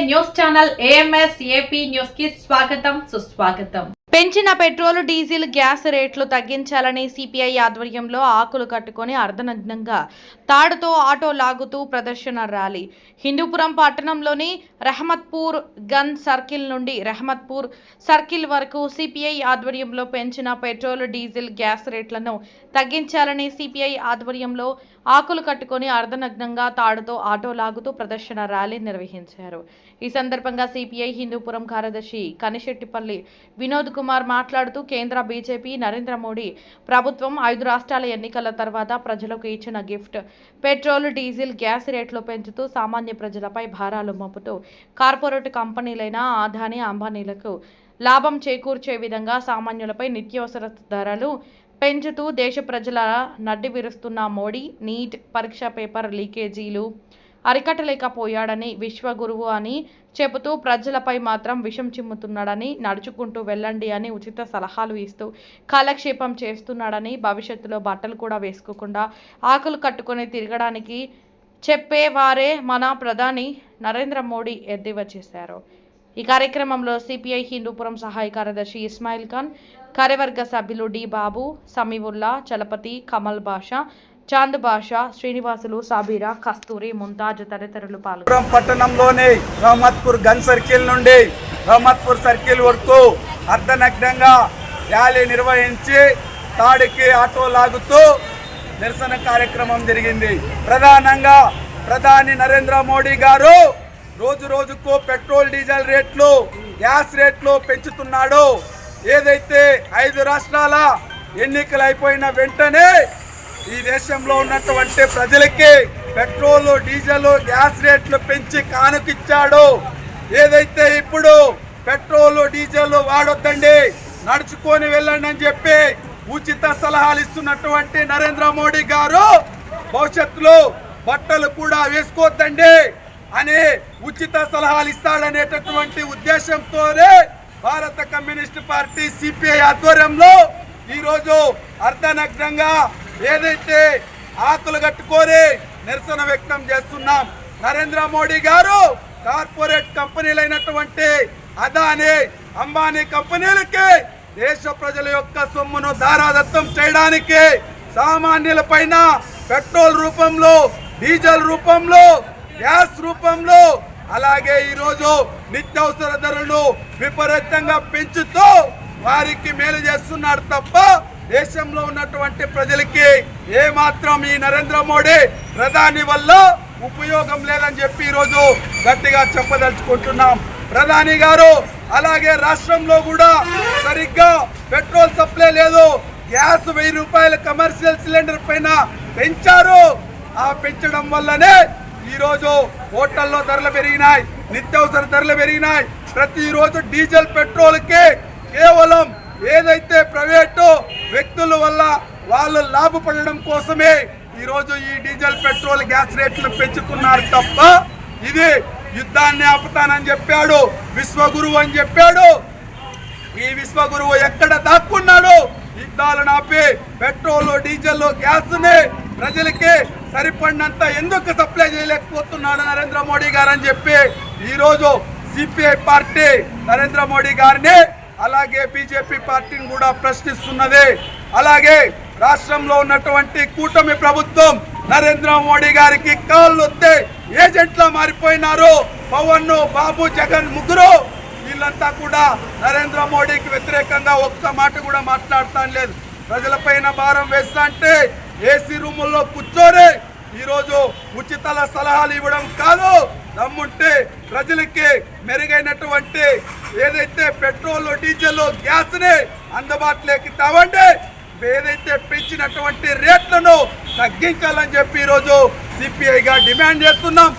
News channel AMS AP news కి స్వాగతం సుస్వాగతం. పెంచిన పెట్రోల్ డీజిల్ గ్యాస్ రేట్లు తగ్గించాలని సిపిఐ ఆధ్వర్యంలో ఆకులు కట్టుకొని అర్ధనగ్నంగా తాడుతో ఆటో లాగుతూ ప్రదర్శన ర్యాలీ హిందూపురం పట్టణంలోని రహమత్పూర్ గన్ సర్కిల్ నుండి రహమత్పూర్ సర్కిల్ వరకు సిపిఐ ఆధ్వర్యంలో పెంచిన పెట్రోల్ డీజిల్ గ్యాస్ రేట్లను తగ్గించాలని సిపిఐ ఆధ్వర్యంలో ఆకులు కట్టుకొని అర్ధనగ్నంగా తాడుతో ఆటో లాగుతూ ప్రదర్శన ర్యాలీ నిర్వహించారు. ఈ సందర్భంగా సిపిఐ హిందూపురం కార్యదర్శి కనిశెట్టిపల్లి వినోద్ కుమార్ మాట్లాడుతూ కేంద్ర బీజేపీ నరేంద్ర మోడీ ప్రభుత్వం 5 రాష్ట్రాల ఎన్నికల తర్వాత ప్రజలకు ఇచ్చిన గిఫ్ట్ పెట్రోల్ డీజిల్ గ్యాస్ రేట్లు పెంచుతూ సామాన్య ప్రజలపై భారాలు మోపుతూ కార్పొరేట్ కంపెనీలైన అదానీ అంబానీలకు లాభం చేకూర్చే విధంగా సామాన్యులపై నిత్యావసర ధరలు పెంచుతూ దేశ ప్రజల నడ్డి విరుస్తున్న మోడీ నీట్ పరీక్ష పేపర్ లీకేజీలు అరికట్టలేకపోయాడని విశ్వగురువు అని చెబుతూ ప్రజలపై మాత్రం విషం చిమ్ముతున్నాడని నడుచుకుంటూ వెళ్ళండి అని ఉచిత సలహాలు ఇస్తూ కాలక్షేపం చేస్తున్నాడని భవిష్యత్తులో బట్టలు కూడా వేసుకోకుండా ఆకులు కట్టుకొని తిరగడానికి చెప్పేవారే మన ప్రధాని నరేంద్ర మోడీ ఎద్దేవా చేశారు. ఈ కార్యక్రమంలో సిపిఐ హిందూపురం సహాయ కార్యదర్శి ఇస్మాయిల్ ఖాన్, కార్యవర్గ సభ్యులు డి బాబు, సమీవుల్లా, చలపతి, కమల్ బాషా, చాంద్ బాషా, శ్రీనివాసులు, సాబీరా, కస్తూరి, ముంతాజ్ తదితరులు పాల్గొన్నారు. పట్టణంలోని రహమత్పూర్ గన్ సర్కిల్ నుండి రహమత్పూర్ సర్కిల్ వరకు అర్ధనగ్నంగా ర్యాలీ నిర్వహించి తాడికి ఆటో లాగుతూ నిరసన కార్యక్రమం జరిగింది. ప్రధానంగా ప్రధాని నరేంద్ర మోడీ గారు రోజు రోజుకు పెట్రోల్ డీజిల్ రేట్లు గ్యాస్ రేట్లు పెంచుతున్నాడు. ఏదైతే 5 రాష్ట్రాల ఎన్నికలు అయిపోయిన వెంటనే ఈ దేశంలో ఉన్నటువంటి ప్రజలకి పెట్రోల్ డీజిల్ గ్యాస్ రేట్లు పెంచి కానుకిచ్చాడు. ఏదైతే ఇప్పుడు పెట్రోల్ డీజిల్ వాడొద్దండి, నడుచుకొని వెళ్ళండి అని చెప్పి ఉచిత సలహాలు ఇస్తున్నటువంటి నరేంద్ర మోడీ గారు భవిష్యత్తులో బట్టలు కూడా వేసుకోవద్దండి అని ఉచిత సలహాలు ఇస్తాడనేటటువంటి ఉద్దేశంతోనే భారత కమ్యూనిస్ట్ పార్టీ సిపిఐ ఆధ్వర్యంలో ఈరోజు అర్ధనగ్నంగా ఏదైతే ఆకులు కట్టుకొని నిరసన వ్యక్తం చేస్తున్నాం. నరేంద్ర మోడీ గారు కార్పొరేట్ కంపెనీలైనటువంటి అదానీ అంబానీ కంపెనీలకి దేశ ప్రజల యొక్క సొమ్మును దారాదత్తం చేయడానికి సామాన్యుల పైన పెట్రోల్ రూపంలో, డీజిల్ రూపంలో, గ్యాస్ రూపంలో, అలాగే ఈరోజు నిత్యావసర ధరలు విపరీతంగా పెంచుతూ వారికి మేలు చేస్తున్నాడు తప్ప దేశంలో ఉన్నటువంటి ప్రజలకి ఏమాత్రం ఈ నరేంద్ర మోడీ ప్రధాని వల్ల ఉపయోగం లేదని చెప్పి ఈరోజు గట్టిగా చెప్పదలుచుకుంటున్నాం. ప్రధాని గారు అలాగే రాష్ట్రంలో కూడా సరిగ్గా పెట్రోల్ సప్లై లేదు. గ్యాస్ 1000 రూపాయల కమర్షియల్ సిలిండర్ పైన పెంచారు. ఆ పెంచడం వల్లనే ఈరోజు హోటల్లో ధరలు పెరిగినాయి, నిత్యావసర ధరలు పెరిగినాయి. ప్రతిరోజు డీజిల్ పెట్రోల్కి కేవలం ఏదైతే ప్రైవేటు వ్యక్తుల వల్ల వాళ్ళు లాభపడడం కోసమే ఈరోజు ఈ డీజిల్ పెట్రోల్ గ్యాస్ రేట్లు పెంచుతున్నారు తప్ప ఇది యుద్ధాన్ని ఆపుతానని చెప్పాడు, విశ్వగురువు అని చెప్పాడు. ఈ విశ్వగురువు ఎక్కడ దాక్కున్నాడు? యుద్ధాలను ఆపి పెట్రోల్ డీజిల్ గ్యాస్ ని ప్రజలకి సరిపడినంత ఎందుకు సప్లై చేయలేకపోతున్నాడు నరేంద్ర మోడీ గారు అని చెప్పి ఈరోజు సిపిఐ పార్టీ నరేంద్ర మోడీ గారిని అలాగే బీజేపీ పార్టీని కూడా ప్రశ్నిస్తున్నది. అలాగే రాష్ట్రంలో ఉన్నటువంటి కూటమి ప్రభుత్వం నరేంద్ర మోడీ గారికి కాళ్ళు వస్తే ఏజెంట్లా మారిపోయినారు. పవన్, బాబు, జగన్ ముగ్గురు వీళ్ళంతా కూడా నరేంద్ర మోడీకి వ్యతిరేకంగా ఒక్క మాట కూడా మాట్లాడతాం లేదు. ప్రజలపైన భారం వేస్తా అంటే ఏసీ రూముల్లో కూర్చొని ఈరోజు ఉచిత సలహాలు ఇవ్వడం కాదు, దమ్ముంటే ప్రజలకి మెరుగైనటువంటి ఏదైతే పెట్రోల్, డీజిల్, గ్యాస్ ని అందుబాటులోకి తేవండి, ఏదైతే పెంచినటువంటి రేట్లను తగ్గించాలని చెప్పి ఈరోజు సిపిఐగా డిమాండ్ చేస్తున్నాం.